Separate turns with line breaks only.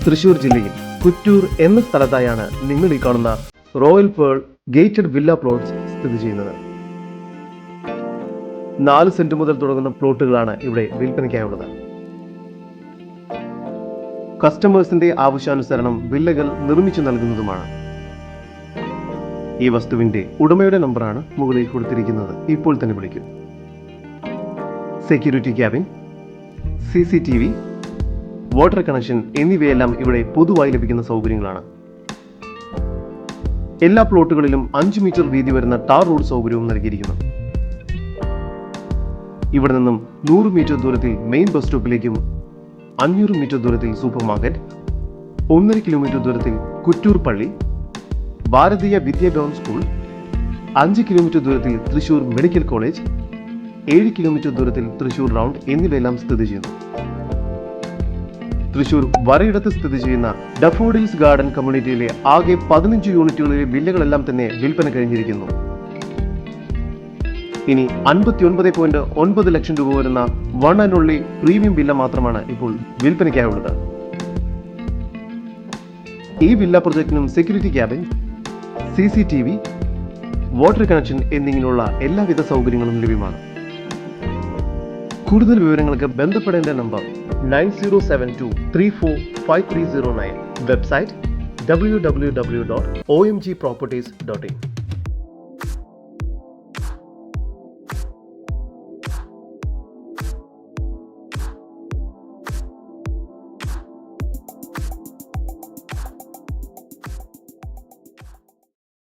തൃശൂർ ജില്ലയിൽ കുറ്റൂർ എന്ന സ്ഥലത്തായാണ് നിങ്ങൾ ഈ കാണുന്ന royal pearl gated villa plots സ്ഥിതി ചെയ്യുന്നത്. 4 സെന്റ് മുതൽ തുടങ്ങുന്ന പ്ലോട്ടുകളാണ് ഇവിടെ വിൽപ്പനയ്ക്കായുള്ളത്. കസ്റ്റമേഴ്സിന്റെ ആവശ്യാനുസരണം വില്ലകൾ നിർമ്മിച്ചു നൽകുന്നതുമാണ്. ഈ വസ്തുവിന്റെ ഉടമയുടെ നമ്പറാണ് മുകളിൽ കൊടുത്തിരിക്കുന്നത്. ഇപ്പോൾ തന്നെ വിളിക്കൂ. Security cabin, CCTV, water connection എന്നിവയെല്ലാം ഇവിടെ പൊതുവായി ലഭിക്കുന്ന സൗകര്യങ്ങളാണ്. എല്ലാ പ്ലോട്ടുകളിലും 5 മീറ്റർ വീതി വരുന്ന ടാർ റോഡ് സൗകര്യവും നൽകിയിരിക്കുന്നു. ഇവിടെ നിന്നും 100 മീറ്റർ ദൂരത്തിൽ മെയിൻ ബസ് സ്റ്റോപ്പിലേക്കും 500 മീറ്റർ ദൂരത്തിൽ സൂപ്പർ മാർക്കറ്റ്, 1.5 കിലോമീറ്റർ ദൂരത്തിൽ കുറ്റൂർ പള്ളി, ഭാരതീയ വിദ്യാഭവൻ സ്കൂൾ, 5 കിലോമീറ്റർ ദൂരത്തിൽ തൃശൂർ മെഡിക്കൽ കോളേജ്, 7 കിലോമീറ്റർ ദൂരത്തിൽ തൃശൂർ റൗണ്ട് എന്നിവയെല്ലാം സ്ഥിതി ചെയ്യുന്നു. തൃശൂർ വരയിടത്ത് സ്ഥിതി ചെയ്യുന്ന ഡഫോഡിൽസ് ഗാർഡൻ കമ്മ്യൂണിറ്റിയിലെ ആകെ 15 യൂണിറ്റുകളിലെ വില്ലകളെല്ലാം തന്നെ വിൽപ്പന കഴിഞ്ഞിരിക്കുന്നു. ഇനി 59.9 ലക്ഷം രൂപ വരുന്ന one and only premium villa മാത്രമാണ് ഇപ്പോൾ വിൽപ്പനയ്ക്കായുള്ളത്. ഈ വില്ല പ്രൊജക്ടിനും security cabin, CCTV, water connection എന്നിങ്ങനെയുള്ള എല്ലാവിധ സൗകര്യങ്ങളും ലഭ്യമാണ്. കൂടുതൽ വിവരങ്ങൾക്ക് ബന്ധപ്പെടേണ്ട നമ്പർ 9072345309. Website www.omgproperties.in.